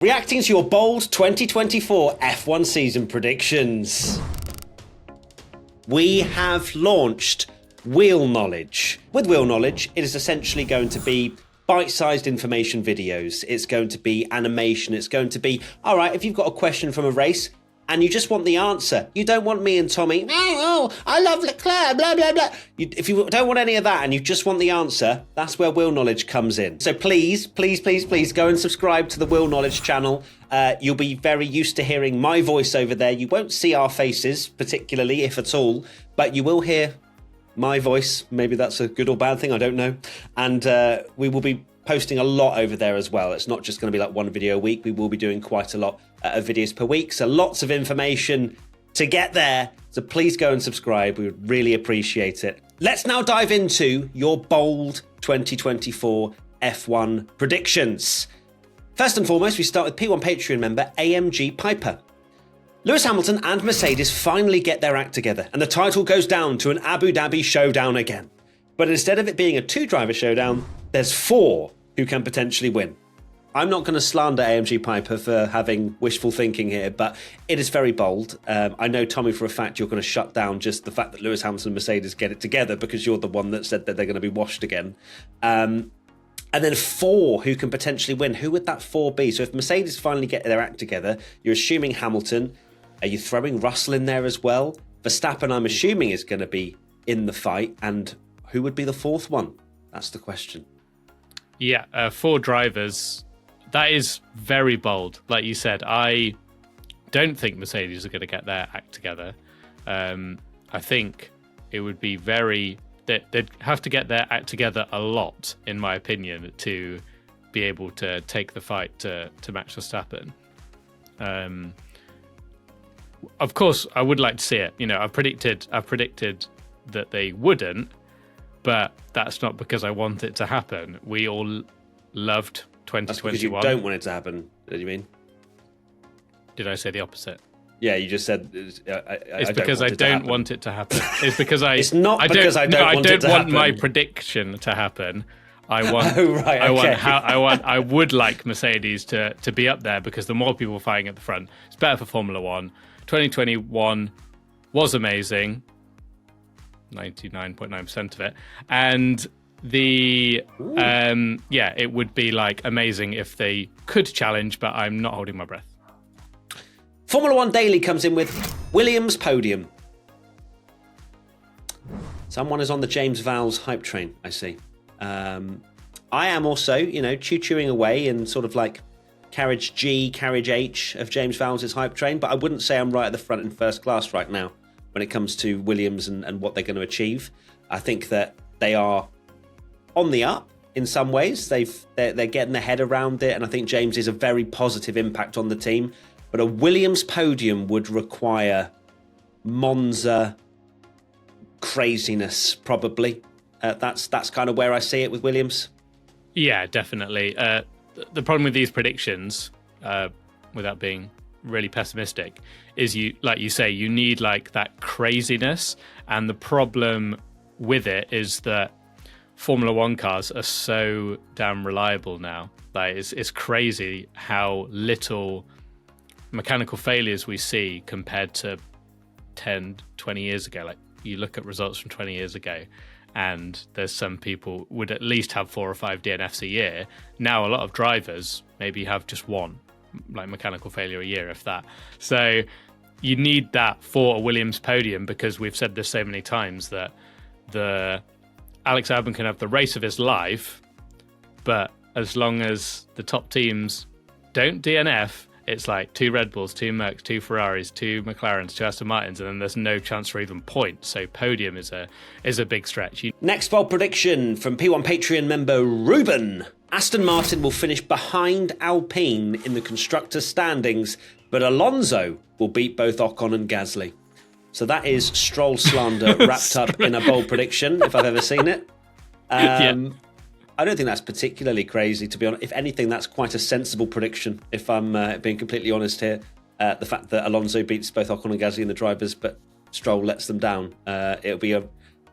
Reacting to your bold 2024 F1 season predictions. We have launched Wheel Knowledge. With Wheel Knowledge, it is essentially going to be bite-sized information videos. It's going to be animation. It's going to be, all right, if you've got a question from a race and you just want the answer, you don't want me and Tommy, oh, I love Leclerc, blah, blah, blah. If you don't want any of that and you just want the answer, that's where Wheel Knowledge comes in. So please go and subscribe to the Wheel Knowledge channel. You'll be very used to hearing my voice over there. You won't see our faces, particularly, if at all, but you will hear my voice. Maybe that's a good or bad thing, I don't know. And we will be posting a lot over there as well. It's not just going to be like one video a week. We will be doing quite a lot of videos per week. So lots of information to get there. So please go and subscribe. We would really appreciate it. Let's now dive into your bold 2024 F1 predictions. First and foremost, we start with P1 Patreon member AMG Piper. Lewis Hamilton and Mercedes finally get their act together, and the title goes down to an Abu Dhabi showdown again. But instead of it being a two-driver showdown, there's four who can potentially win. I'm not going to slander AMG Piper for having wishful thinking here, but it is very bold. I know, Tommy, for a fact you're going to shut down just the fact that Lewis Hamilton and Mercedes get it together because you're the one that said that they're going to be washed again. And then four who can potentially win. Who would that four be? So if Mercedes finally get their act together, you're assuming Hamilton. Are you throwing Russell in there as well? Verstappen, I'm assuming, is going to be in the fight. And who would be the fourth one? That's the question. Yeah, four drivers. That is very bold. Like you said, I don't think Mercedes are going to get their act together. I think it would be they'd have to get their act together a lot, in my opinion, to be able to take the fight to match Verstappen. Of course, I would like to see it. You know, I've predicted that they wouldn't, but that's not because I want it to happen. We all loved 2021. That's because you don't want it to happen, do you mean? Did I say the opposite? Yeah, you just said it's because I don't want it to happen. It's because It's not because I don't want it to happen. I don't want my prediction to happen. I want. Oh, right, okay. I would like Mercedes to be up there because the more people fighting at the front, it's better for Formula One. 2021 was amazing, 99.9% of it, and it would be like amazing if they could challenge, but I'm not holding my breath. Formula One Daily comes in with Williams podium. Someone is on the James Vowles hype train, I see. I am also, chewing away and sort of like carriage G, carriage H of James Vowles' hype train, but I wouldn't say I'm right at the front in first class right now when it comes to Williams and what they're going to achieve. I think that they are on the up in some ways. They're getting their head around it, and I think James is a very positive impact on the team. But a Williams podium would require Monza craziness, probably. That's kind of where I see it with Williams. Yeah, definitely. The problem with these predictions, without being really pessimistic, is you need like that craziness, and the problem with it is that Formula One cars are so damn reliable now. Like it's crazy how little mechanical failures we see compared to 10, 20 years ago. Like you look at results from 20 years ago, and there's some people would at least have 4 or 5 DNFs a year. Now a lot of drivers maybe have just one like mechanical failure a year, if that. So you need that for a Williams podium, because we've said this so many times that the Alex Albon can have the race of his life, but as long as the top teams don't DNF, it's like 2 Red Bulls, 2 Mercs, 2 Ferraris, 2 McLarens, 2 Aston Martins, and then there's no chance for even points. So podium is a big stretch. Next bold prediction from P1 Patreon member Ruben. Aston Martin will finish behind Alpine in the constructor standings, but Alonso will beat both Ocon and Gasly. So that is Stroll slander wrapped up in a bold prediction, if I've ever seen it. I don't think that's particularly crazy, to be honest. If anything, that's quite a sensible prediction, if I'm being completely honest here. The fact that Alonso beats both Ocon and Gasly in the drivers, but Stroll lets them down.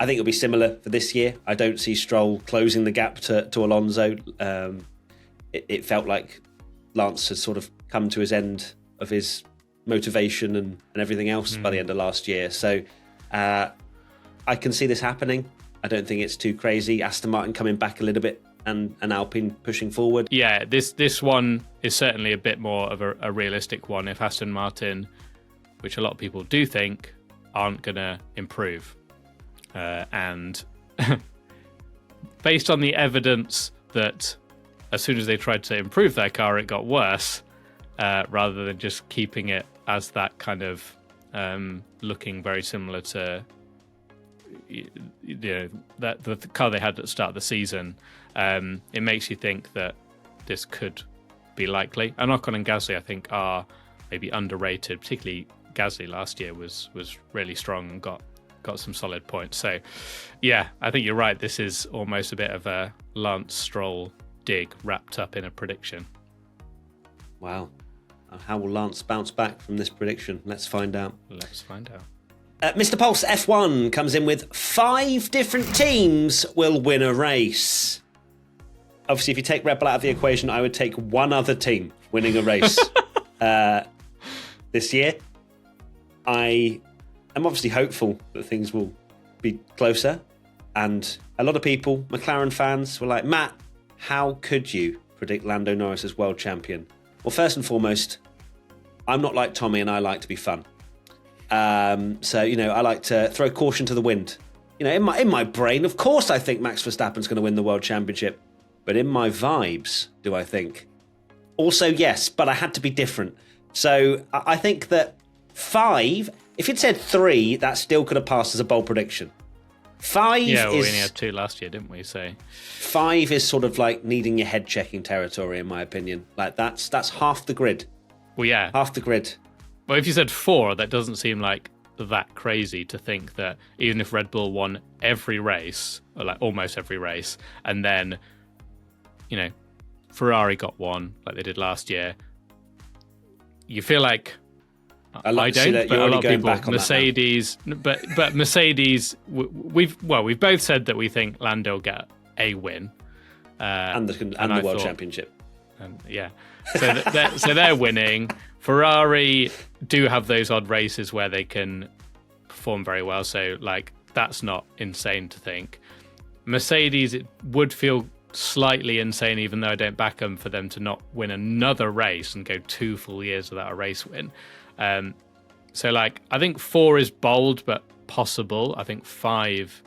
I think it'll be similar for this year. I don't see Stroll closing the gap to Alonso. It felt like Lance has sort of come to his end of his motivation and everything else by the end of last year. So I can see this happening. I don't think it's too crazy. Aston Martin coming back a little bit and Alpine pushing forward. Yeah, this one is certainly a bit more of a realistic one if Aston Martin, which a lot of people do think, aren't going to improve. And based on the evidence that as soon as they tried to improve their car, it got worse, rather than just keeping it as that kind of looking very similar to that the car they had at the start of the season. It makes you think that this could be likely. And Ocon and Gasly, I think, are maybe underrated. Particularly Gasly last year was really strong and got some solid points. So, yeah, I think you're right. This is almost a bit of a Lance Stroll dig wrapped up in a prediction. Wow. How will Lance bounce back from this prediction? Let's find out. Mr. Pulse F1 comes in with 5 different teams will win a race. Obviously, if you take Red Bull out of the equation, I would take one other team winning a race this year. I am obviously hopeful that things will be closer. And a lot of people, McLaren fans, were like, Matt, how could you predict Lando Norris as world champion? Well, first and foremost, I'm not like Tommy and I like to be fun. So, I like to throw caution to the wind. In my brain, of course, I think Max Verstappen's going to win the world championship. But in my vibes, do I think? Also, yes, but I had to be different. So I think that 5, if you'd said 3, that still could have passed as a bold prediction. 5 we is... only had 2 last year, didn't we? So 5 is sort of like needing your head checking territory, in my opinion. Like that's half the grid. Well, yeah. Half the grid. Well, if you said 4, that doesn't seem like that crazy to think that even if Red Bull won every race, or like almost every race, and then, Ferrari got 1 like they did last year, you feel like I don't, but a lot of people, Mercedes, but Mercedes, we've both said that we think Lando will get a win, and the world championship. Yeah, so they're winning. Ferrari do have those odd races where they can perform very well, so like that's not insane to think. Mercedes, it would feel slightly insane, even though I don't back them, for them to not win another race and go 2 full years without a race win. So like I think 4 is bold but possible. I think 5,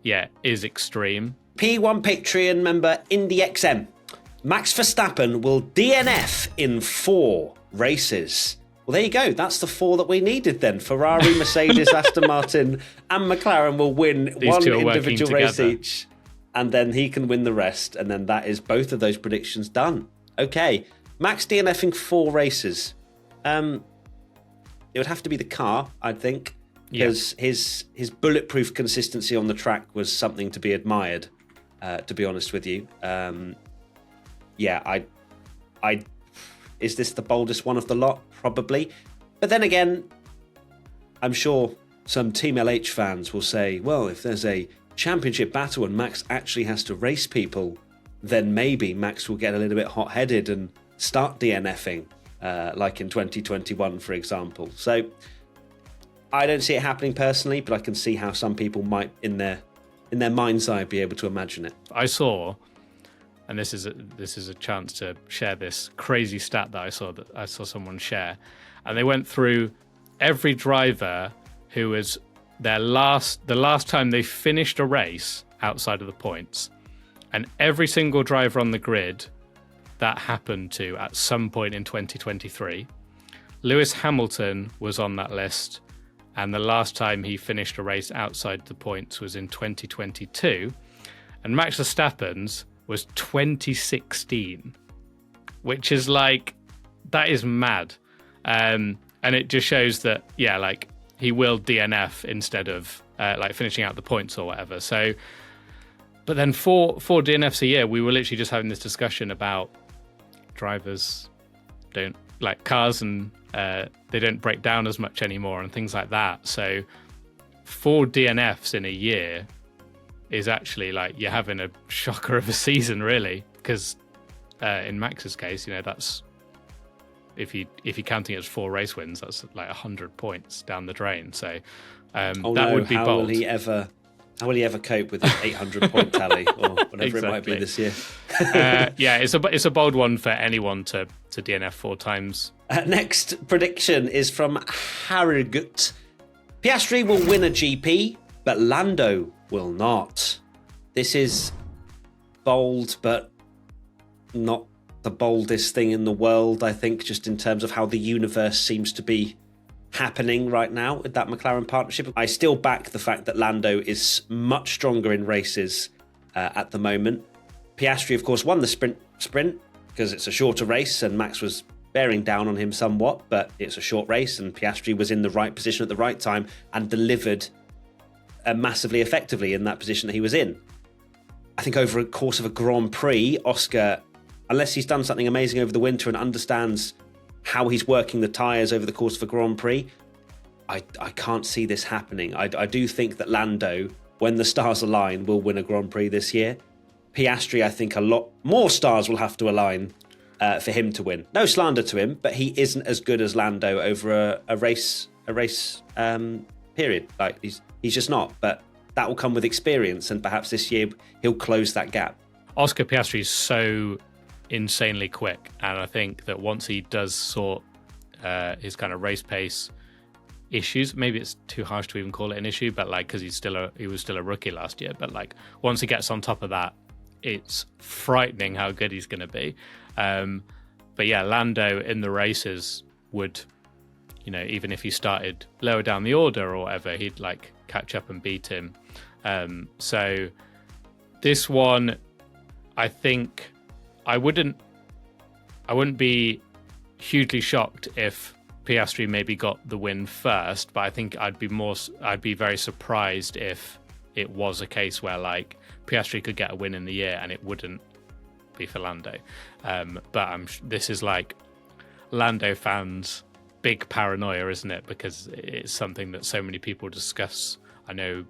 is extreme. P1 Patreon member IndyXM. Max Verstappen will DNF in 4 races. Well, there you go. That's the 4 that we needed then. Ferrari, Mercedes, Aston Martin and McLaren will win These 1 two are individual race together. each. And then he can win the rest. And then that is both of those predictions done. Okay. Max DNFing 4 races. It would have to be the car, I'd think. Because his bulletproof consistency on the track was something to be admired, to be honest with you. Is this the boldest one of the lot? Probably. But then again, I'm sure some Team LH fans will say, well, if there's a championship battle and Max actually has to race people, then maybe Max will get a little bit hot-headed and start DNFing, like in 2021, for example. So I don't see it happening personally, but I can see how some people might, in their mind's eye, be able to imagine it. I saw, and this is a chance to share this crazy stat that I saw someone share, and they went through every driver who was the last time they finished a race outside of the points, and every single driver on the grid that happened to at some point in 2023. Lewis Hamilton was on that list, and the last time he finished a race outside the points was in 2022, and Max Verstappen's was 2016, which is like, that is mad. And it just shows that, like he will DNF instead of like finishing out the points or whatever. So, but then four DNFs a year, we were literally just having this discussion about drivers don't like cars and they don't break down as much anymore and things like that. So 4 DNFs in a year is actually like you're having a shocker of a season, really, because in Max's case, that's if you're counting it as 4 race wins, that's like 100 points down the drain. So would be how bold. How will he ever cope with his 800-point tally or whatever it might be this year? It's a bold one for anyone to DNF 4 times. Next prediction is from Harrigut. Piastri will win a GP, but Lando will not. This is bold, but not the boldest thing in the world, I think, just in terms of how the universe seems to be happening right now with that McLaren partnership. I still back the fact that Lando is much stronger in races at the moment. Piastri, of course, won the sprint because it's a shorter race and Max was bearing down on him somewhat, but it's a short race and Piastri was in the right position at the right time and delivered massively effectively in that position that he was in. I think over a course of a Grand Prix, Oscar, unless he's done something amazing over the winter and understands how he's working the tyres over the course of a Grand Prix, I can't see this happening. I do think that Lando, when the stars align, will win a Grand Prix this year. Piastri, I think a lot more stars will have to align for him to win. No slander to him, but he isn't as good as Lando over a race period. Like he's just not. But that will come with experience, and perhaps this year he'll close that gap. Oscar Piastri is so insanely quick, and I think that once he does sort his kind of race pace issues, maybe it's too harsh to even call it an issue, but like because he was still a rookie last year, but like once he gets on top of that, it's frightening how good he's going to be. But yeah, Lando in the races would, even if he started lower down the order or whatever, he'd like catch up and beat him. So this one, I think I wouldn't be hugely shocked if Piastri maybe got the win first, but I think I'd be very surprised if it was a case where like Piastri could get a win in the year and it wouldn't be for Lando. But this is like Lando fans' big paranoia, isn't it? Because it's something that so many people discuss. I know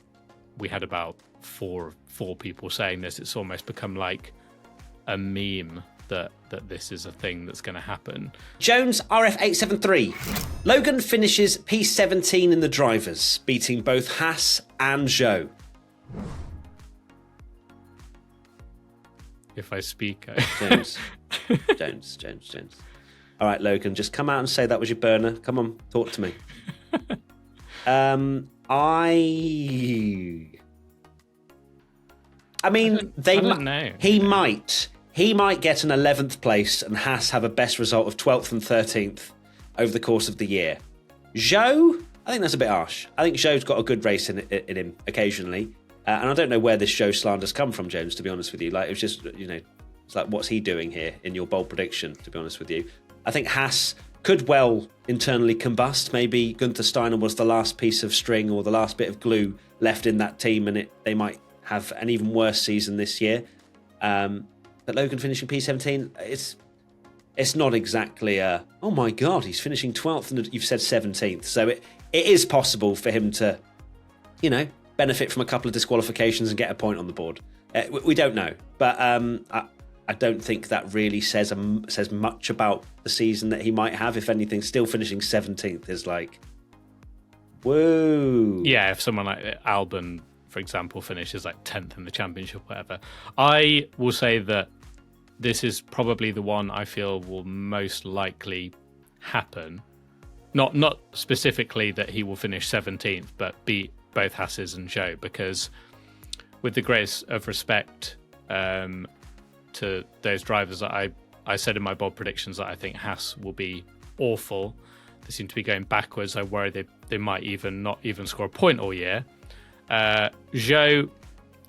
we had about four people saying this. It's almost become like a meme that this is a thing that's going to happen. Jones RF873. Logan finishes P17 in the drivers, beating both Haas and Zhou. If I speak, Jones. All right, Logan, just come out and say that was your burner. Come on, talk to me. I mean, I don't know. He might get an 11th place and Haas have a best result of 12th and 13th over the course of the year. Zhou, I think that's a bit harsh. I think Zhou's got a good race in him occasionally. And I don't know where this Zhou slander's come from, Jones, to be honest with you. Like, it was just, it's like, what's he doing here in your bold prediction, to be honest with you? I think Haas could well internally combust. Maybe Gunther Steiner was the last piece of string or the last bit of glue left in that team, and they might have an even worse season this year. But Logan finishing P17, it's not exactly oh my God, he's finishing 12th and you've said 17th. So it is possible for him to, benefit from a couple of disqualifications and get a point on the board. We don't know. But I don't think that really says much about the season that he might have. If anything, still finishing 17th is like, whoa. Yeah, if someone like Albon, for example, finishes like 10th in the championship, whatever. I will say that this is probably the one I feel will most likely happen. Not specifically that he will finish 17th, but beat both Haas's and Zhou, because with the greatest of respect to those drivers that I said in my bold predictions that I think Haas will be awful. They seem to be going backwards. I worry they might even not even score a point all year. Zhou,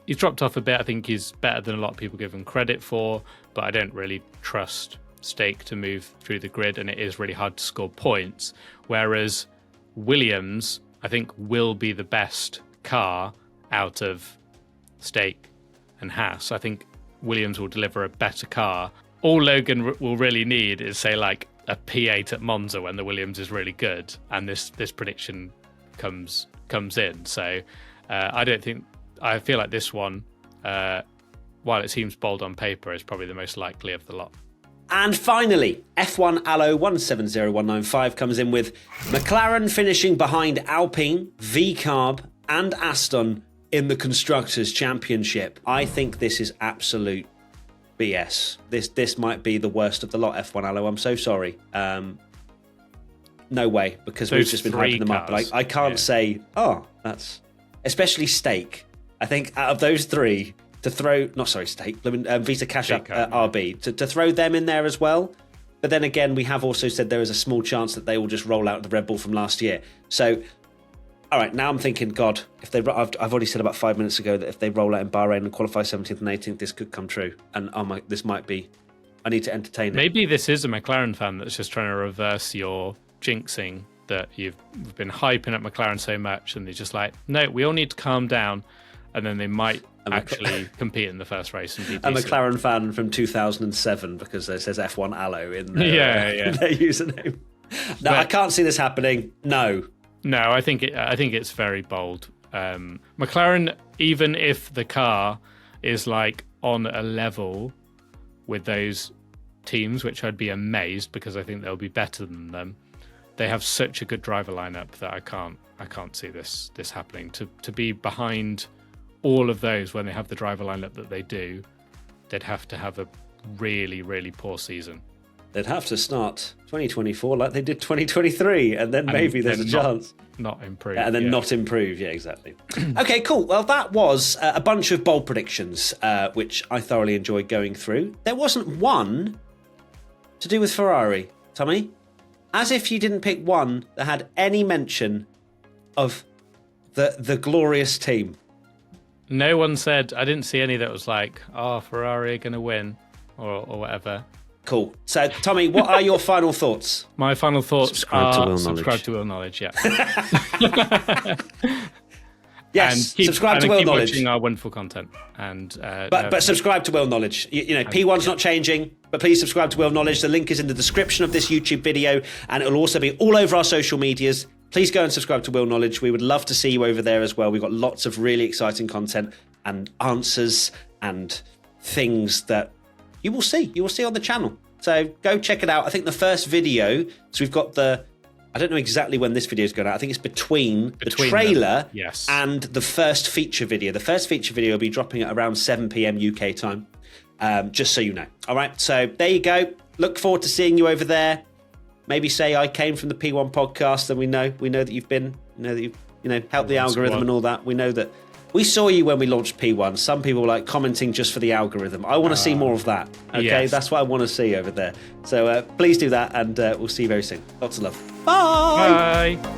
he's dropped off a bit. I think he's better than a lot of people give him credit for, but I don't really trust Stake to move through the grid, and it is really hard to score points. Whereas Williams, I think, will be the best car out of Stake and Haas. I think Williams will deliver a better car. All Logan will really need is, say, like a P8 at Monza when the Williams is really good, and this prediction comes in. So I feel like this one, while it seems bold on paper, is probably the most likely of the lot. And finally, F1 Allo 170195 comes in with McLaren finishing behind Alpine, VCarb, and Aston in the Constructors' Championship. I think this is absolute BS. This might be the worst of the lot, F1 Allo. I'm so sorry. No way, because we've just been hyping them up. But I can't say, that's... Especially Stake. I think out of those three, to throw... Not sorry, Stake. Vita Cash Up RB. To throw them in there as well. But then again, we have also said there is a small chance that they will just roll out the Red Bull from last year. So... All right, now I'm thinking, God, if they, I've already said about 5 minutes ago that if they roll out in Bahrain and qualify 17th and 18th, this could come true. And this might be, I need to entertain it. Maybe this is a McLaren fan that's just trying to reverse your jinxing that you've been hyping up McLaren so much, and they're just like, no, we all need to calm down, and then they might actually compete in the first race and be decent. A McLaren fan from 2007 because it says F1 Allo in their username. No, I can't see this happening. No, I think it's very bold. McLaren, even if the car is like on a level with those teams, which I'd be amazed because I think they'll be better than them. They have such a good driver lineup that I can't see this happening. To be behind all of those when they have the driver lineup that they do, they'd have to have a really, really poor season. They'd have to start 2024 like they did 2023, and then maybe there's a chance. Not improve. And then not improve, yeah, exactly. Okay, cool. Well, that was a bunch of bold predictions, which I thoroughly enjoyed going through. There wasn't one to do with Ferrari, Tommy. As if you didn't pick one that had any mention of the glorious team. No one said, I didn't see any that was like, Ferrari are going to win, or whatever. Cool. So, Tommy, what are your final thoughts? My final thoughts subscribe to Will Knowledge, yeah. Yes, subscribe to Will Knowledge. Watching our wonderful content. But subscribe to Will Knowledge. You know, P1's not changing, but please subscribe to Will Knowledge. The link is in the description of this YouTube video, and it'll also be all over our social medias. Please go and subscribe to Will Knowledge. We would love to see you over there as well. We've got lots of really exciting content and answers and things that you will see on the channel. So go check it out. I think the first video, so we've got I don't know exactly when this video is going out. I think it's between the trailer and the first feature video. The first feature video will be dropping at around 7 p.m. UK time, just so you know. All right, so there you go. Look forward to seeing you over there. Maybe say I came from the P1 podcast, and we know that you've been, that you've helped the algorithm and all that. We know that. We saw you when we launched P1. Some people were like commenting just for the algorithm. I want to see more of that. Okay, yes. That's what I want to see over there. So please do that, and we'll see you very soon. Lots of love. Bye. Bye.